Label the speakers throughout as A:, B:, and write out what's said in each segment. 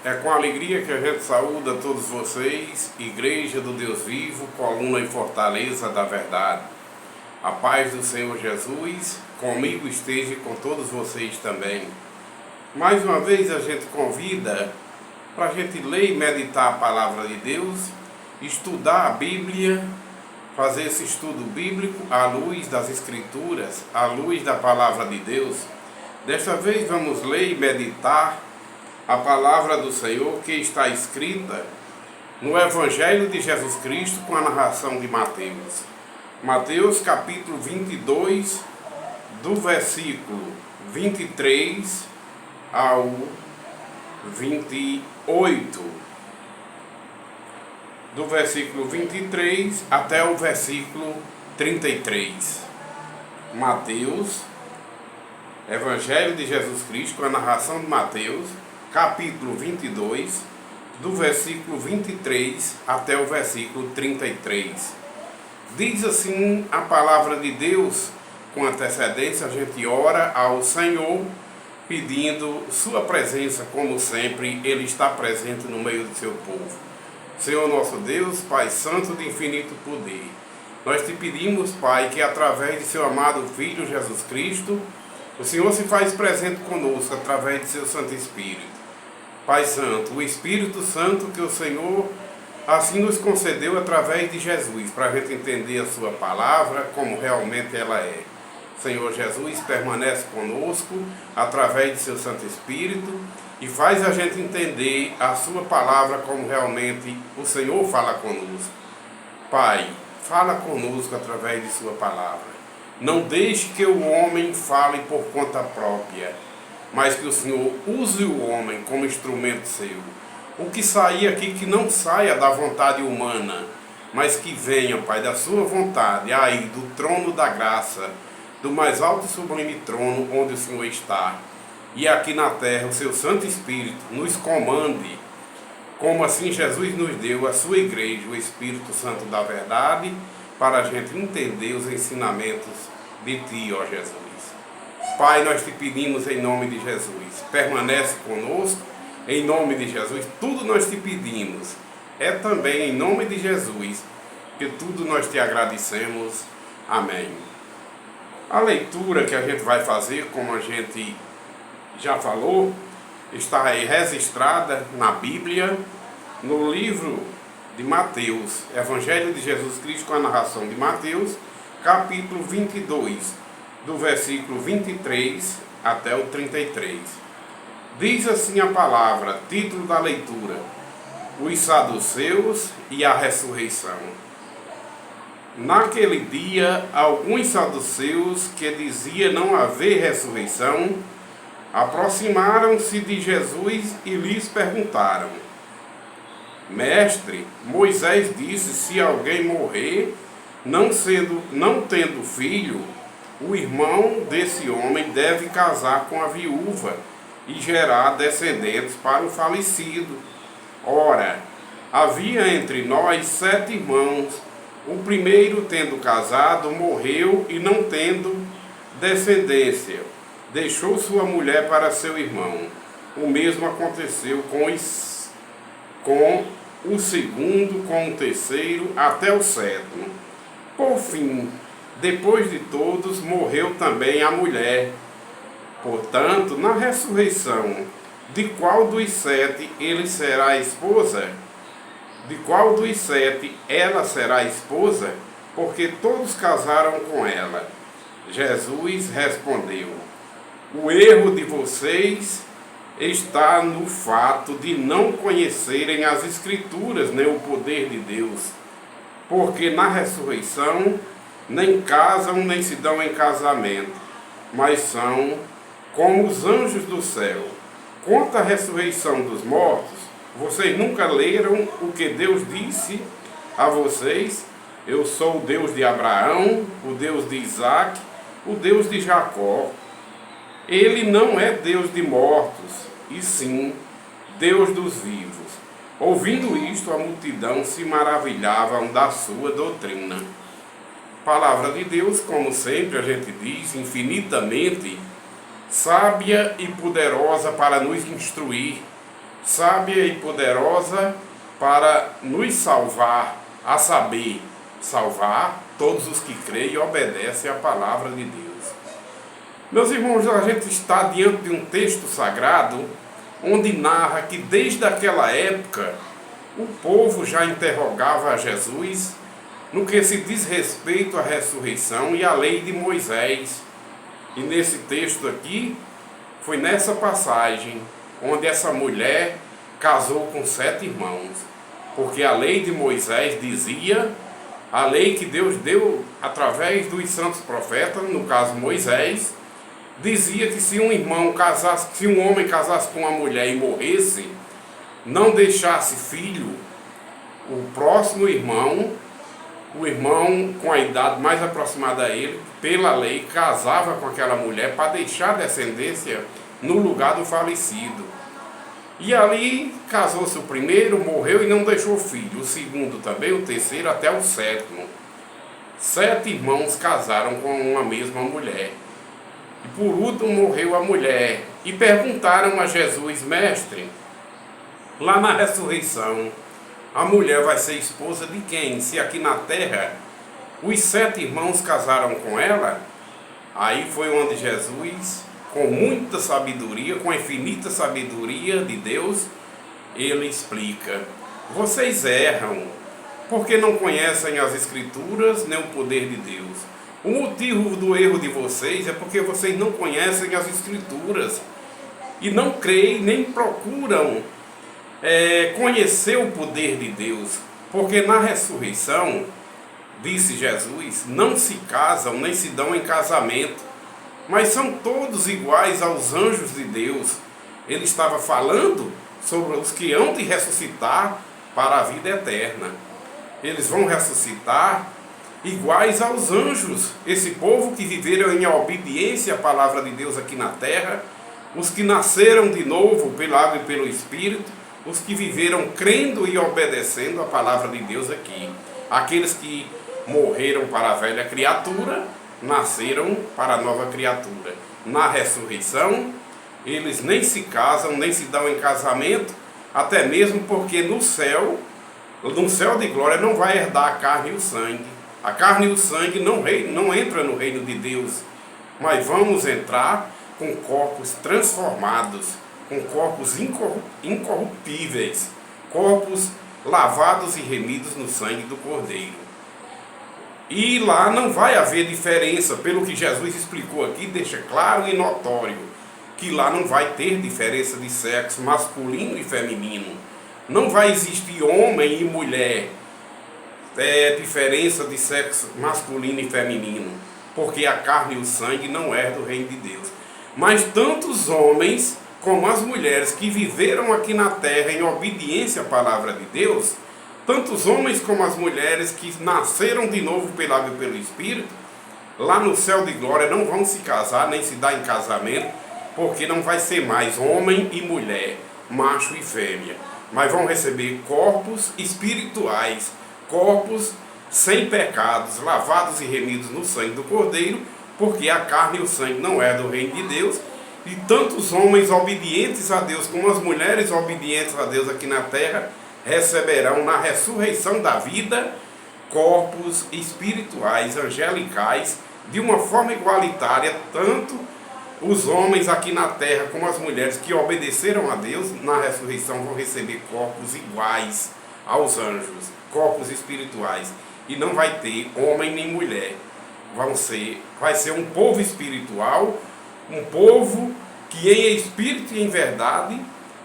A: É com alegria que a gente saúda todos vocês, Igreja do Deus Vivo, coluna e fortaleza da verdade. A paz do Senhor Jesus, comigo esteja e com todos vocês também. Mais uma vez a gente convida para a gente ler e meditar a palavra de Deus, estudar a Bíblia, fazer esse estudo bíblico à luz das Escrituras, à luz da palavra de Deus. Desta vez vamos ler e meditar a palavra do Senhor que está escrita no Evangelho de Jesus Cristo com a narração de Mateus. Mateus capítulo 22, do versículo 23 ao 28. Do versículo 23 até o versículo 33. Mateus, Evangelho de Jesus Cristo com a narração de Mateus, capítulo 22, do versículo 23 até o versículo 33. Diz assim a palavra de Deus. Com antecedência a gente ora ao Senhor, pedindo sua presença, como sempre, Ele está presente no meio do seu povo. Senhor nosso Deus, Pai Santo de infinito poder, nós te pedimos, Pai, que através de seu amado Filho Jesus Cristo, o Senhor se faz presente conosco através de seu Santo Espírito. Pai Santo, o Espírito Santo que o Senhor assim nos concedeu através de Jesus, para a gente entender a sua palavra como realmente ela é. Senhor Jesus, permanece conosco através de seu Santo Espírito e faz a gente entender a sua palavra como realmente o Senhor fala conosco. Pai, fala conosco através de sua palavra. Não deixe que o homem fale por conta própria, mas que o Senhor use o homem como instrumento seu. O que sair aqui, que não saia da vontade humana, mas que venha, Pai, da sua vontade, aí, do trono da graça, do mais alto e sublime trono onde o Senhor está. E aqui na terra, o seu Santo Espírito nos comande, como assim Jesus nos deu a sua igreja, o Espírito Santo da verdade, para a gente entender os ensinamentos de Ti, ó Jesus. Pai, nós te pedimos em nome de Jesus, permanece conosco, em nome de Jesus, tudo nós te pedimos, é também em nome de Jesus, que tudo nós te agradecemos, amém. A leitura que a gente vai fazer, como a gente já falou, está aí registrada na Bíblia, no livro de Mateus, Evangelho de Jesus Cristo com a narração de Mateus, capítulo 22, do versículo 23 até o 33. Diz assim a palavra, título da leitura: Os saduceus e a ressurreição. Naquele dia, alguns saduceus que diziam não haver ressurreição, aproximaram-se de Jesus e lhes perguntaram: Mestre, Moisés disse, se alguém morrer, não tendo filho, o irmão desse homem deve casar com a viúva e gerar descendentes para o falecido. Ora, havia entre nós 7 irmãos. O primeiro, tendo casado, morreu e não tendo descendência, deixou sua mulher para seu irmão. O mesmo aconteceu com o segundo, com o terceiro, até o 7º. Por fim, depois de todos, morreu também a mulher. Portanto, na ressurreição, de qual dos 7 ele será esposa? De qual dos 7 ela será esposa? Porque todos casaram com ela. Jesus respondeu: O erro de vocês está no fato de não conhecerem as Escrituras nem o poder de Deus. Porque na ressurreição nem casam nem se dão em casamento, mas são como os anjos do céu. Quanto à ressurreição dos mortos, vocês nunca leram o que Deus disse a vocês? Eu sou o Deus de Abraão, o Deus de Isaac, o Deus de Jacó. Ele não é Deus de mortos, e sim Deus dos vivos. Ouvindo isto, a multidão se maravilhava da sua doutrina. Palavra de Deus, como sempre a gente diz, infinitamente sábia e poderosa para nos instruir, sábia e poderosa para nos salvar, a saber, salvar todos os que creem e obedecem à palavra de Deus. Meus irmãos, a gente está diante de um texto sagrado onde narra que desde aquela época o povo já interrogava a Jesus no que se diz respeito à ressurreição e à lei de Moisés. E nesse texto aqui, foi nessa passagem onde essa mulher casou com 7 irmãos, porque a lei de Moisés dizia, a lei que Deus deu através dos santos profetas, no caso Moisés, dizia que se um irmão casasse, se um homem casasse com uma mulher e morresse, não deixasse filho, o próximo irmão, o irmão com a idade mais aproximada a ele, pela lei, casava com aquela mulher para deixar descendência no lugar do falecido. E ali casou-se o primeiro, morreu e não deixou filho. O segundo também, o terceiro, até o 7º. 7 irmãos casaram com uma mesma mulher. E por último morreu a mulher. E perguntaram a Jesus: mestre, lá na ressurreição, a mulher vai ser esposa de quem? Se aqui na terra os 7 irmãos casaram com ela? Aí foi onde Jesus, com muita sabedoria, com a infinita sabedoria de Deus, ele explica: vocês erram, porque não conhecem as Escrituras nem o poder de Deus. O motivo do erro de vocês é porque vocês não conhecem as Escrituras e não creem nem procuram conhecer o poder de Deus, porque na ressurreição, disse Jesus, não se casam nem se dão em casamento, mas são todos iguais aos anjos de Deus. Ele estava falando sobre os que hão de ressuscitar para a vida eterna. Eles vão ressuscitar iguais aos anjos, esse povo que viveram em obediência à palavra de Deus aqui na terra, os que nasceram de novo pela água e pelo Espírito, os que viveram crendo e obedecendo a palavra de Deus aqui. Aqueles que morreram para a velha criatura, nasceram para a nova criatura. Na ressurreição, eles nem se casam, nem se dão em casamento, até mesmo porque no céu de glória não vai herdar a carne e o sangue. A carne e o sangue não entra no reino de Deus, mas vamos entrar com corpos transformados, com corpos incorruptíveis, corpos lavados e remidos no sangue do Cordeiro. E lá não vai haver diferença, pelo que Jesus explicou aqui, deixa claro e notório, que lá não vai ter diferença de sexo masculino e feminino. Não vai existir homem e mulher, diferença de sexo masculino e feminino, porque a carne e o sangue não herdam o reino de Deus. Mas tanto os homens como as mulheres que viveram aqui na terra em obediência à palavra de Deus, tanto os homens como as mulheres que nasceram de novo pela água e pelo Espírito, lá no céu de glória não vão se casar, nem se dar em casamento, porque não vai ser mais homem e mulher, macho e fêmea, mas vão receber corpos espirituais, corpos sem pecados, lavados e remidos no sangue do Cordeiro, porque a carne e o sangue não é do reino de Deus. E tanto os homens obedientes a Deus como as mulheres obedientes a Deus aqui na terra receberão na ressurreição da vida corpos espirituais, angelicais, de uma forma igualitária, tanto os homens aqui na terra como as mulheres que obedeceram a Deus na ressurreição vão receber corpos iguais aos anjos, corpos espirituais, e não vai ter homem nem mulher. Vai ser um povo espiritual, um povo que em espírito e em verdade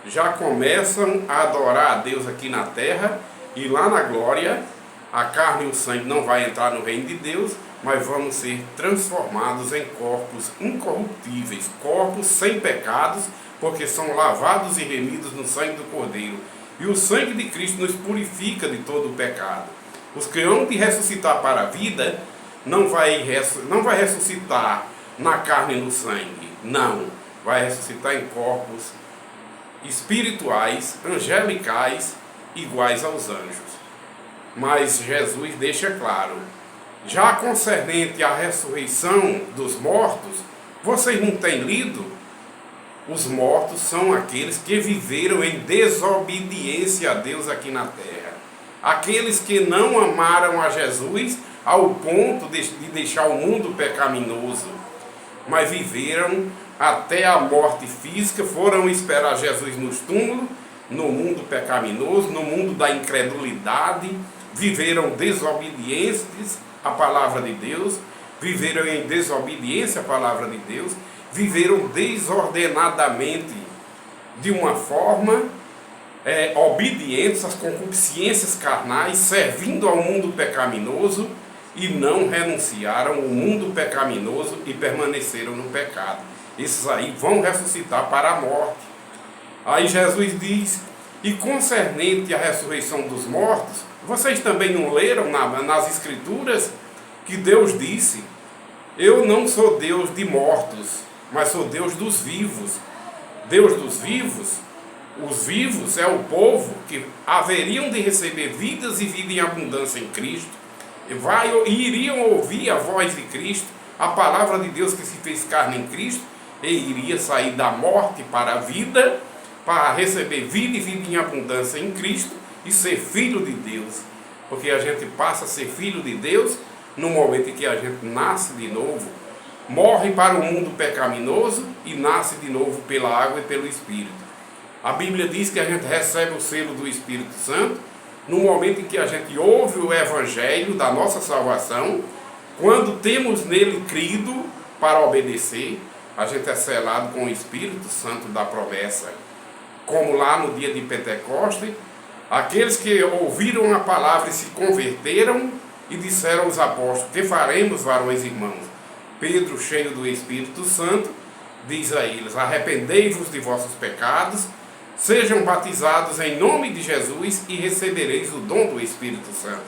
A: já começam a adorar a Deus aqui na terra, e lá na glória a carne e o sangue não vai entrar no reino de Deus, mas vamos ser transformados em corpos incorruptíveis, corpos sem pecados, porque são lavados e remidos no sangue do Cordeiro. E o sangue de Cristo nos purifica de todo o pecado. Os que hão de ressuscitar para a vida não vai ressuscitar na carne e no sangue, não. Vai ressuscitar em corpos espirituais, angelicais, iguais aos anjos. Mas Jesus deixa claro, já concernente à ressurreição dos mortos, vocês não têm lido? Os mortos são aqueles que viveram em desobediência a Deus aqui na terra. Aqueles que não amaram a Jesus ao ponto de deixar o mundo pecaminoso, mas viveram até a morte física, foram esperar Jesus nos túmulos, no mundo pecaminoso, no mundo da incredulidade, viveram desobedientes à palavra de Deus, viveram em desobediência à palavra de Deus, viveram desordenadamente, de uma forma obedientes às concupiscências carnais, servindo ao mundo pecaminoso, e não renunciaram ao mundo pecaminoso e permaneceram no pecado. Esses aí vão ressuscitar para a morte. Aí Jesus diz: e concernente à ressurreição dos mortos, vocês também não leram nas Escrituras que Deus disse: eu não sou Deus de mortos, mas sou Deus dos vivos. Deus dos vivos, os vivos é o povo que haveriam de receber vidas e vida em abundância em Cristo, e iriam ouvir a voz de Cristo, a palavra de Deus que se fez carne em Cristo, e iria sair da morte para a vida, para receber vida e vida em abundância em Cristo e ser filho de Deus. Porque a gente passa a ser filho de Deus no momento em que a gente nasce de novo, morre para o mundo pecaminoso e nasce de novo pela água e pelo Espírito. A Bíblia diz que a gente recebe o selo do Espírito Santo no momento em que a gente ouve o Evangelho da nossa salvação, quando temos nele crido para obedecer, a gente é selado com o Espírito Santo da promessa. Como lá no dia de Pentecostes, aqueles que ouviram a palavra e se converteram e disseram aos apóstolos: que faremos, varões e irmãos? Pedro, cheio do Espírito Santo, diz a eles: arrependei-vos de vossos pecados, sejam batizados em nome de Jesus e recebereis o dom do Espírito Santo.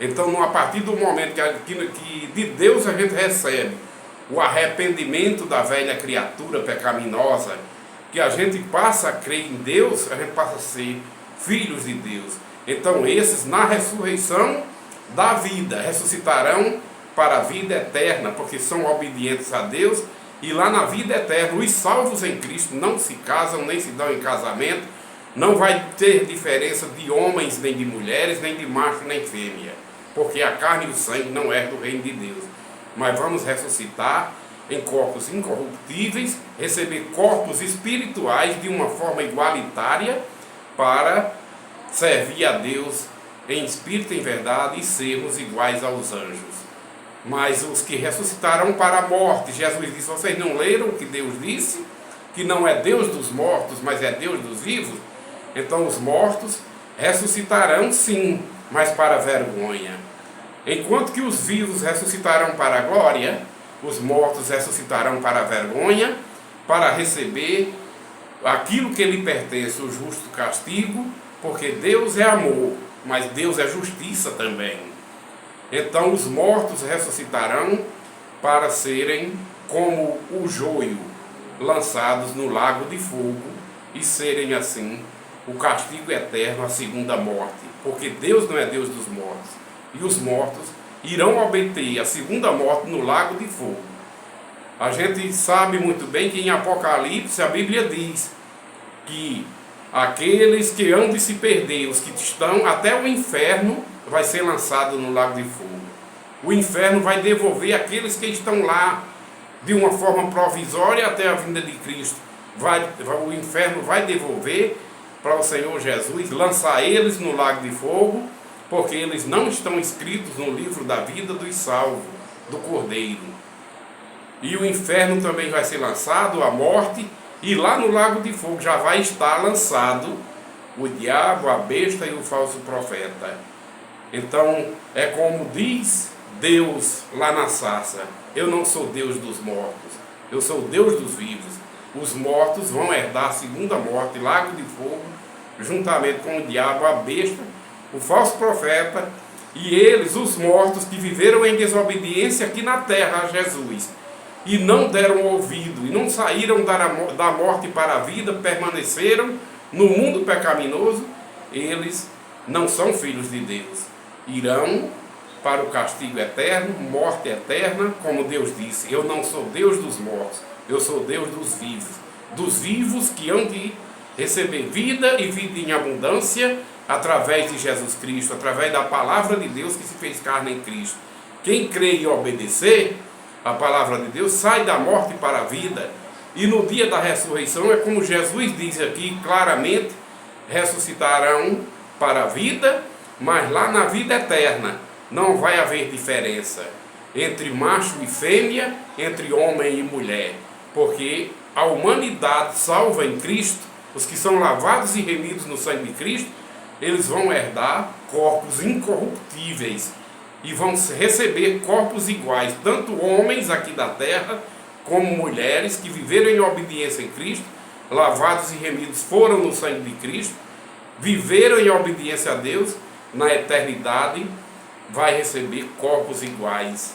A: Então, a partir do momento que de Deus a gente recebe o arrependimento da velha criatura pecaminosa, que a gente passa a crer em Deus, a gente passa a ser filhos de Deus. Então esses, na ressurreição da vida, ressuscitarão para a vida eterna, porque são obedientes a Deus, e lá na vida eterna, os salvos em Cristo não se casam, nem se dão em casamento, não vai ter diferença de homens, nem de mulheres, nem de macho, nem fêmea, porque a carne e o sangue não é do reino de Deus. Mas vamos ressuscitar em corpos incorruptíveis, receber corpos espirituais de uma forma igualitária, para servir a Deus em espírito e em verdade e sermos iguais aos anjos. Mas os que ressuscitarão para a morte, Jesus disse: vocês não leram o que Deus disse? Que não é Deus dos mortos, mas é Deus dos vivos? Então os mortos ressuscitarão sim, mas para vergonha. Enquanto que os vivos ressuscitarão para a glória, os mortos ressuscitarão para a vergonha, para receber aquilo que lhe pertence, o justo castigo, porque Deus é amor, mas Deus é justiça também. Então os mortos ressuscitarão para serem como o joio, lançados no lago de fogo, e serem assim o castigo eterno, a segunda morte, porque Deus não é Deus dos mortos, e os mortos irão obter a segunda morte no lago de fogo. A gente sabe muito bem que em Apocalipse a Bíblia diz que aqueles que hão de se perder, os que estão até o inferno, vai ser lançado no lago de fogo. O inferno vai devolver aqueles que estão lá de uma forma provisória até a vinda de Cristo. O inferno vai devolver para o Senhor Jesus, lançar eles no lago de fogo, porque eles não estão escritos no livro da vida dos salvos, do Cordeiro. E o inferno também vai ser lançado, a morte, e lá no lago de fogo já vai estar lançado o diabo, a besta e o falso profeta. Então é como diz Deus lá na sarça: eu não sou Deus dos mortos, eu sou Deus dos vivos. Os mortos vão herdar a segunda morte, lago de fogo, juntamente com o diabo, a besta, o falso profeta, e eles, os mortos que viveram em desobediência aqui na terra a Jesus, e não deram ouvido, e não saíram da morte para a vida, permaneceram no mundo pecaminoso, eles não são filhos de Deus. Irão para o castigo eterno, morte eterna, como Deus disse: eu não sou Deus dos mortos, eu sou Deus dos vivos. dos vivos que hão de receber vida e vida em abundância através de Jesus Cristo, através da palavra de Deus que se fez carne em Cristo. Quem crê e obedecer a palavra de Deus sai da morte para a vida, e no dia da ressurreição é como Jesus diz aqui claramente: ressuscitarão para a vida, mas lá na vida eterna não vai haver diferença entre macho e fêmea, entre homem e mulher, porque a humanidade salva em Cristo, os que são lavados e remidos no sangue de Cristo, eles vão herdar corpos incorruptíveis e vão receber corpos iguais, tanto homens aqui da terra, como mulheres que viveram em obediência em Cristo, lavados e remidos foram no sangue de Cristo, viveram em obediência a Deus, na eternidade vai receber corpos iguais.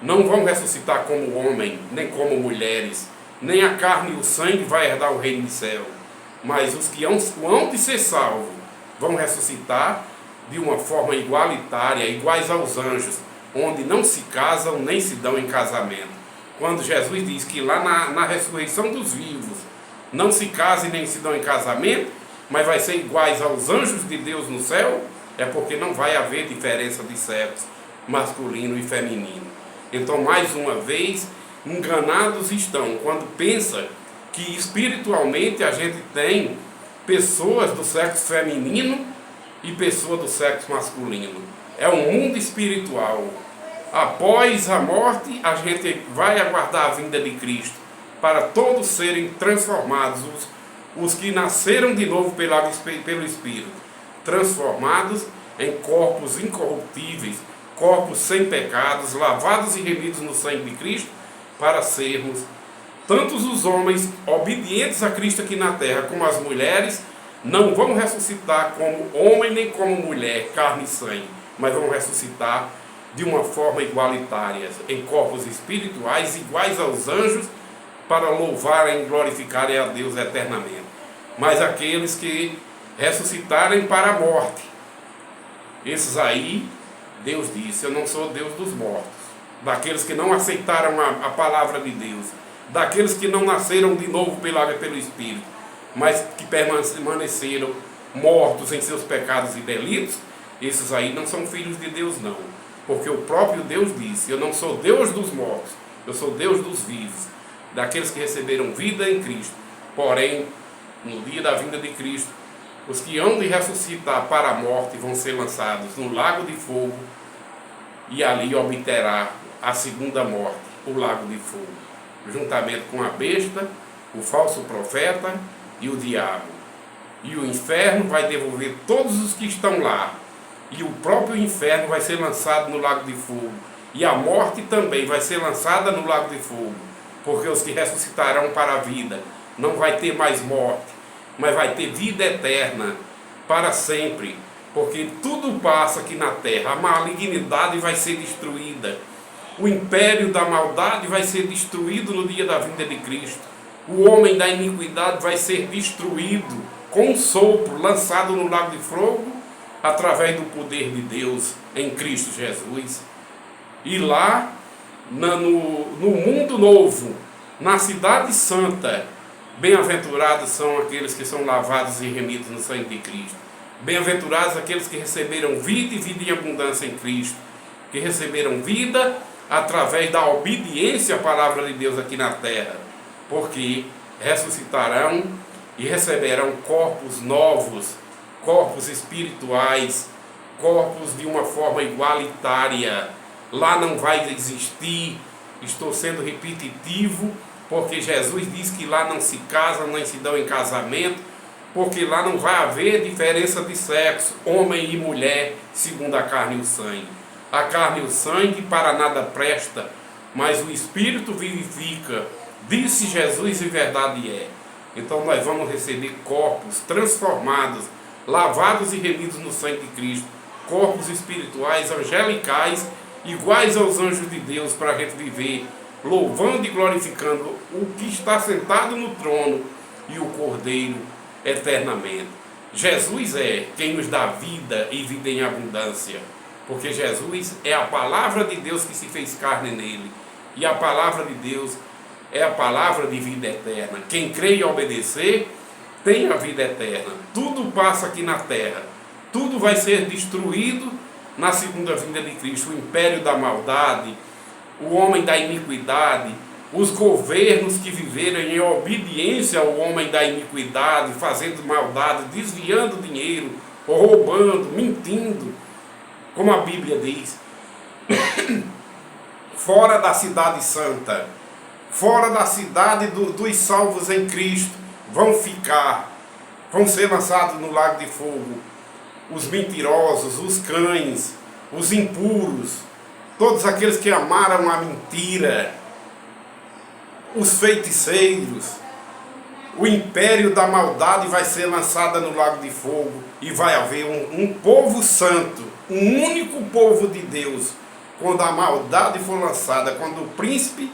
A: Não vão ressuscitar como homem, nem como mulheres, nem a carne e o sangue vai herdar o reino do céu, mas os que hão de ser salvos vão ressuscitar de uma forma igualitária, iguais aos anjos, onde não se casam nem se dão em casamento. Quando Jesus diz que lá na ressurreição dos vivos não se casem nem se dão em casamento, mas vai ser iguais aos anjos de Deus no céu, é porque não vai haver diferença de sexo masculino e feminino. Então, mais uma vez, enganados estão quando pensa que espiritualmente a gente tem pessoas do sexo feminino e pessoas do sexo masculino. É um mundo espiritual. Após a morte, a gente vai aguardar a vinda de Cristo para todos serem transformados, os que nasceram de novo pelo Espírito, transformados em corpos incorruptíveis, corpos sem pecados, lavados e remidos no sangue de Cristo, para sermos tantos os homens obedientes a Cristo aqui na terra, como as mulheres, não vão ressuscitar como homem nem como mulher, carne e sangue, mas vão ressuscitar de uma forma igualitária, em corpos espirituais iguais aos anjos, para louvarem e glorificarem a Deus eternamente. Mas aqueles que ressuscitarem para a morte, esses aí, Deus disse: eu não sou Deus dos mortos, daqueles que não aceitaram a palavra de Deus, daqueles que não nasceram de novo pela água e pelo Espírito, mas que permaneceram mortos em seus pecados e delitos, esses aí não são filhos de Deus não, porque o próprio Deus disse: eu não sou Deus dos mortos, eu sou Deus dos vivos, daqueles que receberam vida em Cristo. Porém, no dia da vinda de Cristo, os que hão de ressuscitar para a morte vão ser lançados no lago de fogo, e ali obterá a segunda morte, o lago de fogo, juntamente com a besta, o falso profeta e o diabo. E o inferno vai devolver todos os que estão lá, e o próprio inferno vai ser lançado no lago de fogo, e a morte também vai ser lançada no lago de fogo, porque os que ressuscitarão para a vida não vai ter mais morte, mas vai ter vida eterna para sempre, porque tudo passa aqui na terra. A malignidade vai ser destruída, o império da maldade vai ser destruído no dia da vinda de Cristo, o homem da iniquidade vai ser destruído com um sopro, lançado no lago de fogo, através do poder de Deus em Cristo Jesus. E lá no mundo novo, na cidade santa, bem-aventurados são aqueles que são lavados e remidos no sangue de Cristo. Bem-aventurados aqueles que receberam vida e vida em abundância em Cristo, que receberam vida através da obediência à palavra de Deus aqui na terra, porque ressuscitarão e receberão corpos novos, corpos espirituais, corpos de uma forma igualitária. Lá não vai existir, estou sendo repetitivo, porque Jesus diz que lá não se casam, nem se dão em casamento, porque lá não vai haver diferença de sexo, homem e mulher, segundo a carne e o sangue. A carne e o sangue para nada presta, mas o Espírito vivifica, disse Jesus, e verdade é. Então nós vamos receber corpos transformados, lavados e remidos no sangue de Cristo, corpos espirituais, angelicais, iguais aos anjos de Deus, para a gente viver louvando e glorificando o que está sentado no trono e o Cordeiro eternamente. Jesus é quem nos dá vida e vida em abundância, porque Jesus é a palavra de Deus que se fez carne nele, e a palavra de Deus é a palavra de vida eterna. Quem crê e obedecer tem a vida eterna. Tudo passa aqui na terra. Tudo vai ser destruído na segunda vinda de Cristo. O império da maldade, o homem da iniquidade, os governos que viveram em obediência ao homem da iniquidade, fazendo maldade, desviando dinheiro, roubando, mentindo, como a Bíblia diz. Fora da cidade santa, fora da cidade dos salvos em Cristo, vão ser lançados no lago de fogo os mentirosos, os cães, os impuros, todos aqueles que amaram a mentira, os feiticeiros. O império da maldade vai ser lançado no lago de fogo e vai haver um povo santo, um único povo de Deus. Quando a maldade for lançada, quando o príncipe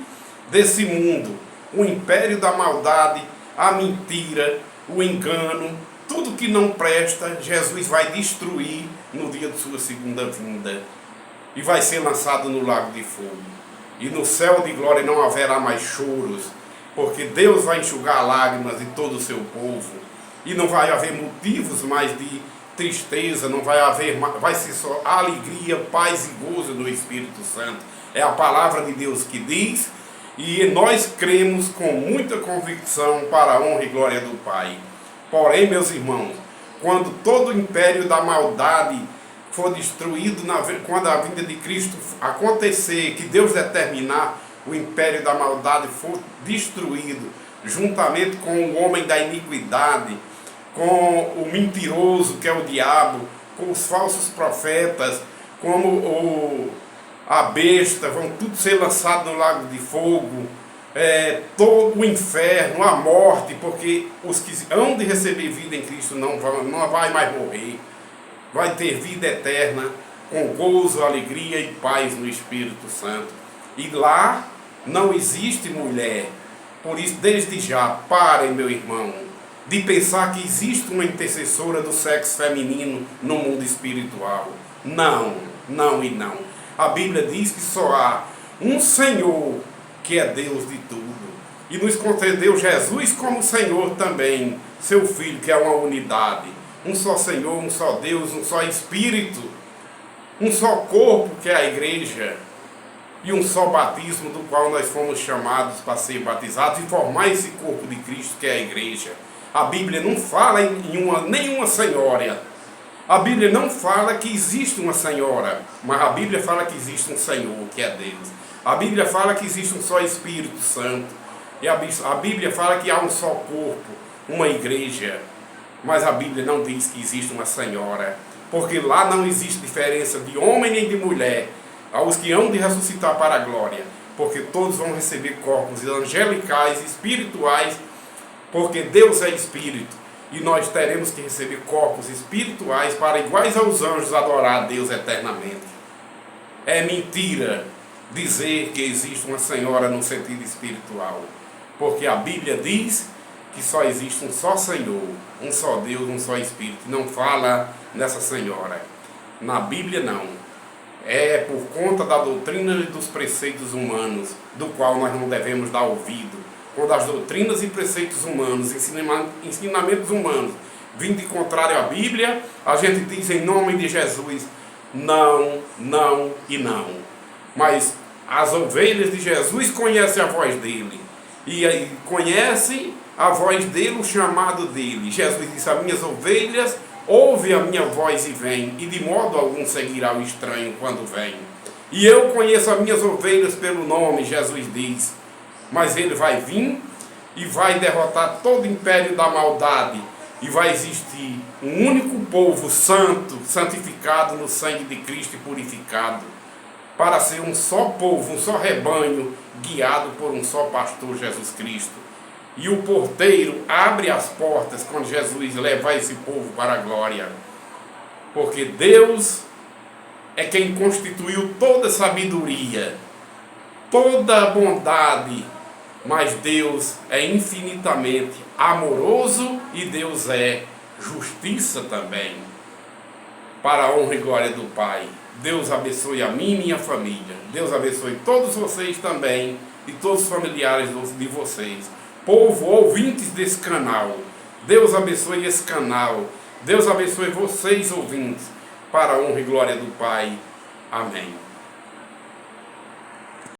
A: desse mundo, o império da maldade, a mentira, o engano, tudo que não presta, Jesus vai destruir no dia de sua segunda vinda e vai ser lançado no lago de fogo. E no céu de glória não haverá mais choros, porque Deus vai enxugar lágrimas de todo o seu povo e não vai haver motivos mais de tristeza, não vai haver, vai ser só alegria, paz e gozo do Espírito Santo. É a palavra de Deus que diz, e nós cremos com muita convicção para a honra e glória do Pai. Porém, meus irmãos, quando todo o império da maldade for destruído, quando a vinda de Cristo acontecer, que Deus determinar, o império da maldade for destruído, juntamente com o homem da iniquidade, com o mentiroso, que é o diabo, com os falsos profetas, como a besta, vão tudo ser lançados no lago de fogo, todo o inferno, a morte, porque os que hão de receber vida em Cristo não vai mais morrer, vai ter vida eterna, com gozo, alegria e paz no Espírito Santo. E lá não existe mulher. Por isso, desde já, parem, meu irmão, de pensar que existe uma intercessora do sexo feminino no mundo espiritual. Não, não e não. A Bíblia diz que só há um Senhor que é Deus de tudo. E nos concedeu Jesus como Senhor também, seu Filho, que é uma unidade. Um só Senhor, um só Deus, um só Espírito, um só corpo, que é a igreja, e um só batismo, do qual nós fomos chamados para ser batizados e formar esse corpo de Cristo, que é a igreja. A Bíblia não fala em nenhuma senhora. A Bíblia não fala que existe uma senhora, mas a Bíblia fala que existe um Senhor, que é Deus. A Bíblia fala que existe um só Espírito Santo. E a Bíblia fala que há um só corpo, uma igreja. Mas a Bíblia não diz que existe uma senhora, porque lá não existe diferença de homem nem de mulher, aos que hão de ressuscitar para a glória, porque todos vão receber corpos angelicais, espirituais, porque Deus é Espírito, e nós teremos que receber corpos espirituais para, iguais aos anjos, adorar a Deus eternamente. É mentira dizer que existe uma senhora no sentido espiritual, porque a Bíblia diz que só existe um só Senhor, um só Deus, um só Espírito. Não fala nessa senhora. Na Bíblia não. É por conta da doutrina e dos preceitos humanos, do qual nós não devemos dar ouvido. Quando as doutrinas e preceitos humanos, ensinamentos humanos, vindo de contrário à Bíblia, a gente diz em nome de Jesus, não, não e não. Mas as ovelhas de Jesus conhecem a voz dele, e aí conhecem a voz dele, o chamado dele. Jesus disse: as minhas ovelhas ouvem a minha voz e vêm, e de modo algum seguirá o estranho quando vem. E eu conheço as minhas ovelhas pelo nome, Jesus diz. Mas ele vai vir e vai derrotar todo o império da maldade, e vai existir um único povo santo, santificado no sangue de Cristo e purificado, para ser um só povo, um só rebanho, guiado por um só pastor, Jesus Cristo. E o porteiro abre as portas quando Jesus levar esse povo para a glória, porque Deus é quem constituiu toda sabedoria, toda bondade, mas Deus é infinitamente amoroso e Deus é justiça também, para a honra e glória do Pai. Deus abençoe a mim e minha família. Deus abençoe todos vocês também, e todos os familiares de vocês. Povo, ouvintes desse canal, Deus abençoe esse canal. Deus abençoe vocês, ouvintes, para a honra e glória do Pai. Amém.